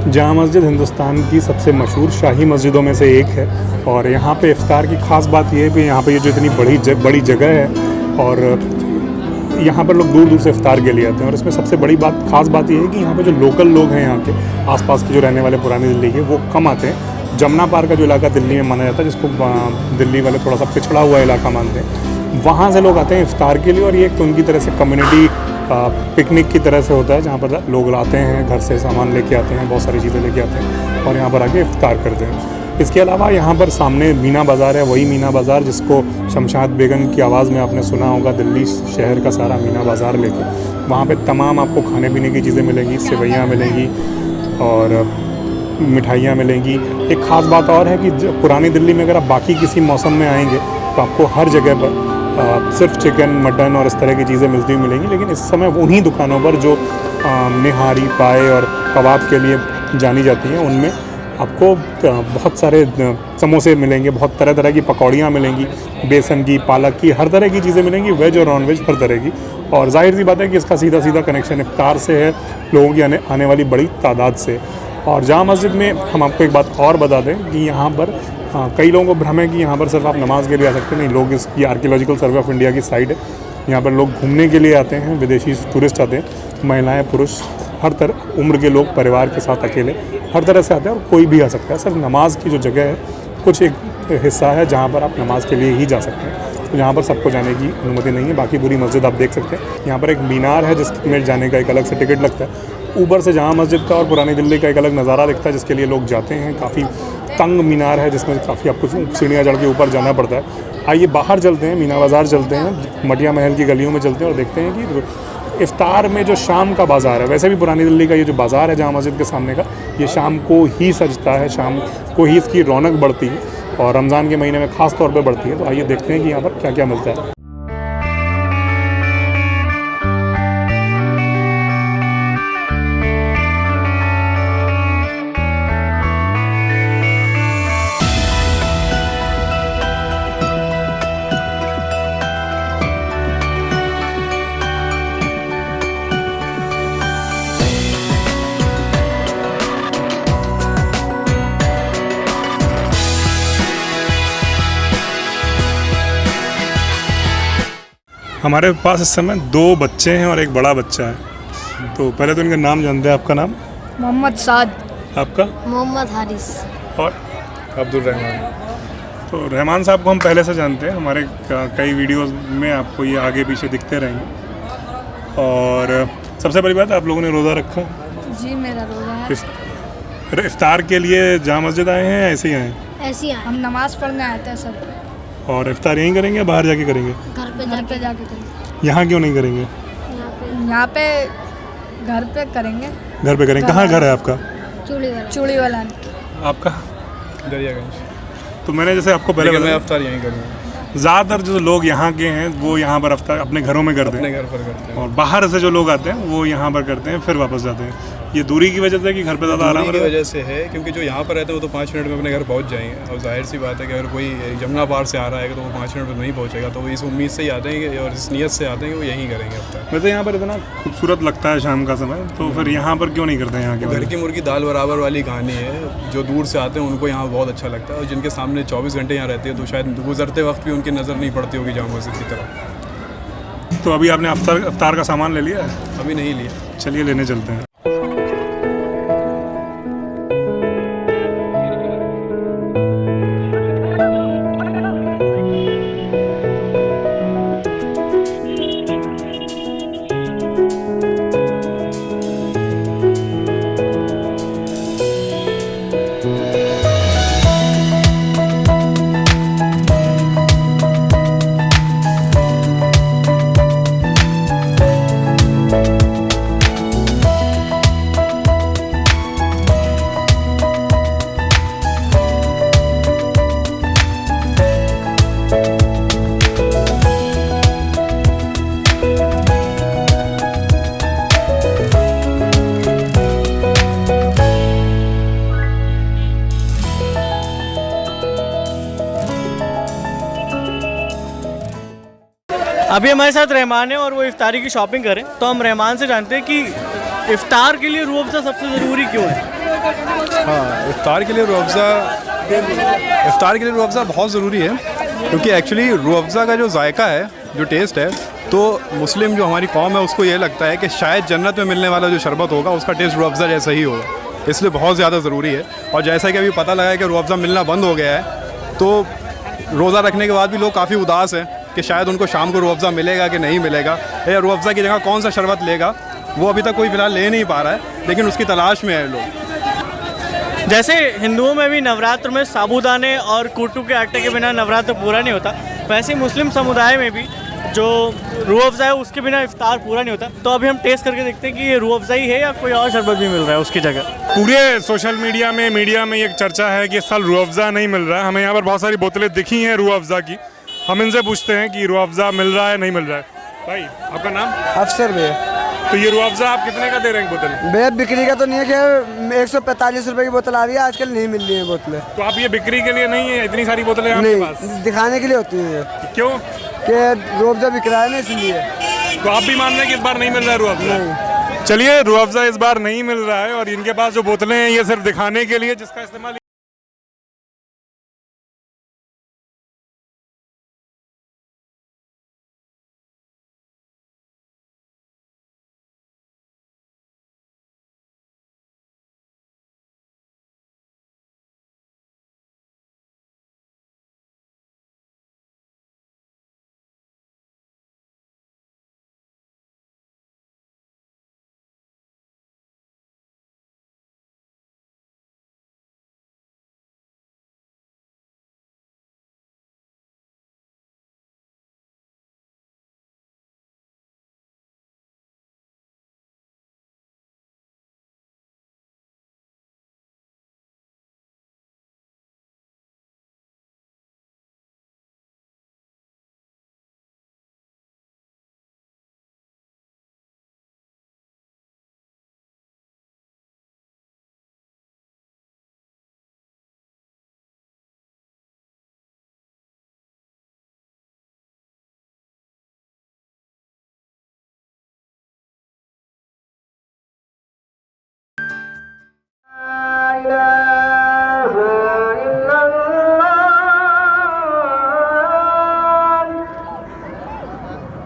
जामा मस्जिद हिंदुस्तान की सबसे मशहूर शाही मस्जिदों में से एक है और यहाँ पे इफ्तार की ख़ास बात ये है कि यहाँ पे ये जो इतनी बड़ी जगह है और यहाँ पर लोग दूर दूर से इफ्तार के लिए आते हैं। और इसमें सबसे बड़ी ख़ास बात ये है कि यहाँ पे जो लोकल लोग हैं, यहाँ के आसपास के जो रहने वाले पुरानी दिल्ली के, वो कम आते हैं। जमुना पार का जो इलाका दिल्ली में माना जाता है, जिसको दिल्ली वाले थोड़ा सा पिछड़ा हुआ इलाका मानते हैं, वहाँ से लोग आते हैं इफ्तार के लिए। और ये एक तो उनकी तरह से कम्युनिटी पिकनिक की तरह से होता है, जहाँ पर लोग आते हैं, घर से सामान लेके आते हैं, बहुत सारी चीज़ें लेके आते हैं और यहाँ पर आके इफ्तार करते हैं। इसके अलावा यहाँ पर सामने मीना बाज़ार है, वही मीना बाज़ार जिसको शमशाद बेगम की आवाज़ में आपने सुना होगा, दिल्ली शहर का सारा मीना बाज़ार लेके। वहाँ पे तमाम आपको खाने पीने की चीज़ें मिलेंगी, सेवैयाँ मिलेंगी और मिठाइयाँ मिलेंगी। एक ख़ास बात और है कि पुरानी दिल्ली में अगर आप बाकी किसी मौसम में आएंगे तो आपको हर जगह पर सिर्फ चिकन, मटन और इस तरह की चीज़ें मिलती हुई मिलेंगी। लेकिन इस समय उन्हीं दुकानों पर जो निहारी, पाए और कबाब के लिए जानी जाती हैं, उनमें आपको बहुत सारे समोसे मिलेंगे, बहुत तरह तरह की पकौड़ियाँ मिलेंगी, बेसन की, पालक की, हर तरह की चीज़ें मिलेंगी, वेज और नॉन वेज हर तरह की। और जाहिर सी बात है कि इसका सीधा सीधा कनेक्शन इफ्तार से है, लोगों की आने वाली बड़ी तादाद से। और जामा मस्जिद में हम आपको एक बात और बता दें कि यहाँ पर कई लोगों को भ्रम है कि यहाँ पर सिर्फ आप नमाज के लिए आ सकते हैं। नहीं, लोग इसकी आर्कियोलॉजिकल सर्वे ऑफ इंडिया की साइड है, यहाँ पर लोग घूमने के लिए आते हैं, विदेशी टूरिस्ट आते हैं, महिलाएं, पुरुष, हर तरह उम्र के लोग, परिवार के साथ, अकेले, हर तरह से आते हैं और कोई भी आ सकता है। सिर्फ नमाज की जो जगह है, कुछ एक हिस्सा है जहाँ पर आप नमाज के लिए ही जा सकते हैं, तो यहाँ पर सबको जाने की अनुमति नहीं है। बाकी पूरी मस्जिद आप देख सकते हैं। यहाँ पर एक मीनार है जिसमें जाने का एक अलग से टिकट लगता है। ऊपर से जामा मस्जिद का और पुरानी दिल्ली का एक अलग नज़ारा दिखता है, जिसके लिए लोग जाते हैं। काफ़ी तंग मीनार है जिसमें काफ़ी आपको सीढ़ियाँ चढ़ के ऊपर जाना पड़ता है। आइए बाहर चलते हैं, मीना बाज़ार चलते हैं, मटिया महल की गलियों में चलते हैं और देखते हैं कि इफ्तार में जो शाम का बाज़ार है, वैसे भी पुरानी दिल्ली का ये जो बाज़ार है जामा मस्जिद के सामने का, ये शाम को ही सजता है, शाम को ही इसकी रौनक बढ़ती है और रमज़ान के महीने में ख़ास तौर पर बढ़ती है। तो आइए देखते हैं कि यहाँ पर क्या क्या मिलता है। हमारे पास इस समय 2 बच्चे हैं और एक बड़ा बच्चा है। तो पहले तो इनका नाम जानते हैं। आपका नाम? मोहम्मद साद। आपका? मोहम्मद हारिस। और अब्दुल रहमान। तो रहमान साहब को हम पहले से जानते हैं, हमारे कई वीडियोस में आपको ये आगे पीछे दिखते रहेंगे। और सबसे बड़ी बात, आप लोगों ने रोज़ा रखा? जी, मेरा रोज़ा है। इफ्तार के लिए जामा मस्जिद आए हैं या ऐसे ही आए? ऐसे ही आए। हम नमाज़ पढ़ने आए थे सब। और इफ्तार यहीं करेंगे या बाहर जाके करेंगे? घर पे जाके करेंगे। यहाँ क्यों नहीं करेंगे? यहाँ पे घर पे करेंगे। घर पे करेंगे। कहाँ घर है आपका? चूड़ी वाला। आपका? दरियागंज। तो मैंने जैसे आपको पहले मैं इफ्तार यहीं करूँगा। ज़्यादातर जो लोग यहाँ के हैं वो यहाँ पर इफ्तार अपने घरों में करते हैं, अपने घर पर करते हैं, और बाहर से जो लोग आते हैं वो यहाँ पर करते हैं, फिर वापस जाते हैं। ये दूरी की वजह से कि घर पे ज़्यादा आराम की वजह से है, क्योंकि जो यहाँ पर रहते हैं वो तो 5 मिनट में अपने घर पहुँच जाएंगे। और जाहिर सी बात है कि अगर कोई जमुना पार से आ रहा है तो वो 5 मिनट में नहीं पहुँचेगा। तो वो इस उम्मीद से ही आते हैं और इस नीयत से आते हैं कि वो यहीं करेंगे इफ्तार। वैसे यहाँ पर इतना खूबसूरत लगता है शाम का समय, तो फिर यहाँ पर क्यों नहीं करते हैं? यहाँ के घर की मुर्गी दाल बराबर वाली कहानी है। जो दूर से आते हैं उनको यहाँ बहुत अच्छा लगता है, और जिनके सामने 24 घंटे यहाँ रहते हैं तो शायद गुजरते वक्त भी उनकी नज़र नहीं पड़ती होगी जामा मस्जिद की तरफ। तो अभी आपने इफ्तार का सामान ले लिया है? अभी नहीं लिया। चलिए लेने चलते हैं। अभी हमारे साथ रहमान है और वो इफ्तारी की शॉपिंग करें, तो हम रहमान से जानते हैं कि इफ्तार के लिए रूह अफ़ज़ा सबसे ज़रूरी क्यों है? हाँ, इफ्तार के लिए रूह अफ़ज़ा बहुत ज़रूरी है, क्योंकि एक्चुअली रूह अफ़ज़ा का जो जायका है, जो टेस्ट है, तो मुस्लिम जो हमारी कौम है उसको ये लगता है कि शायद जन्नत में मिलने वाला जो शरबत होगा उसका टेस्ट रूह अफ़ज़ा जैसा ही होगा, इसलिए बहुत ज़्यादा ज़रूरी है। और जैसा कि अभी पता लगा है कि रूह अफ़ज़ा मिलना बंद हो गया है, तो रोज़ा रखने के बाद भी लोग काफ़ी उदास हैं कि शायद उनको शाम को रूह अफ़ज़ा मिलेगा कि नहीं मिलेगा, या रूह अफ़ज़ा की जगह कौन सा शरबत लेगा, वो अभी तक कोई फ़िलहाल ले नहीं पा रहा है, लेकिन उसकी तलाश में है लोग। जैसे हिंदुओं में भी नवरात्र में साबूदाने और कुट्टू के आटे के बिना नवरात्र पूरा नहीं होता, वैसे ही मुस्लिम समुदाय में भी जो रूह अफ़ज़ा है उसके बिना इफ्तार पूरा नहीं होता। तो अभी हम टेस्ट करके देखते हैं कि ये रूह अफ़ज़ा ही है या कोई और शरबत भी मिल रहा है उसकी जगह। पूरे सोशल मीडिया में एक चर्चा है कि इस साल रूह अफ़ज़ा नहीं मिल रहा है। हमें यहाँ पर बहुत सारी बोतलें दिखी हैं रूह अफ़ज़ा की। हम इनसे पूछते हैं कि रूह अफ़ज़ा मिल रहा है नहीं मिल रहा है। भाई आपका नाम? अफसर भैया। तो ये रूह अफ़ज़ा आप कितने का दे रहे हैं बोतल? भैया बिक्री का तो नहीं है, क्या 145 रुपए की बोतल आ रही है, आजकल नहीं मिल रही है बोतलें। तो आप ये बिक्री के लिए नहीं है, इतनी सारी बोतलें आपके पास? नहीं, दिखाने के लिए होती है। क्यों? कि रूह अफ़ज़ा बिक रहा है ना, इसलिए। तो आप भी मान रहे हैं कि इस बार नहीं मिल रहा है रूह अफ़ज़ा? चलिए, रूह अफ़ज़ा इस बार नहीं मिल रहा है और इनके पास जो बोतलें हैं ये सिर्फ दिखाने के लिए, जिसका इस्तेमाल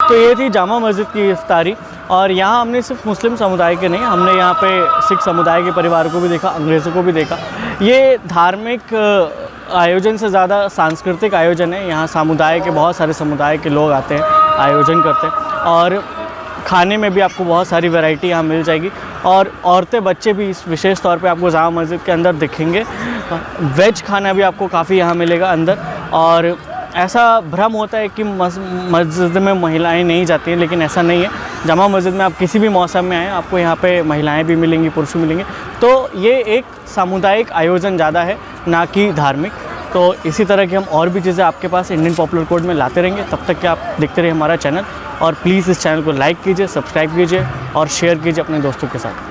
तो ये थी जामा मस्जिद की इफ्तारी। और यहाँ हमने सिर्फ मुस्लिम समुदाय के नहीं, हमने यहाँ पे सिख समुदाय के परिवार को भी देखा, अंग्रेज़ों को भी देखा। ये धार्मिक आयोजन से ज़्यादा सांस्कृतिक आयोजन है। यहाँ समुदाय के बहुत सारे समुदाय के लोग आते हैं, आयोजन करते हैं। और खाने में भी आपको बहुत सारी वैरायटी यहाँ मिल जाएगी। और औरतें बच्चे भी इस विशेष तौर पे आपको जामा मस्जिद के अंदर दिखेंगे। वेज खाना भी आपको काफ़ी यहाँ मिलेगा अंदर। और ऐसा भ्रम होता है कि मस्जिद में महिलाएं नहीं जाती हैं, लेकिन ऐसा नहीं है। जामा मस्जिद में आप किसी भी मौसम में आएँ, आपको यहाँ पे महिलाएं भी मिलेंगी, पुरुष भी मिलेंगे। तो ये एक सामुदायिक आयोजन ज़्यादा है, ना कि धार्मिक। तो इसी तरह की हम और भी चीज़ें आपके पास इंडियन पॉपुलर कोड में लाते रहेंगे। तब तक कि आप देखते रहिए हमारा चैनल, और प्लीज़ इस चैनल को लाइक कीजिए, सब्सक्राइब कीजिए और शेयर कीजिए अपने दोस्तों के साथ।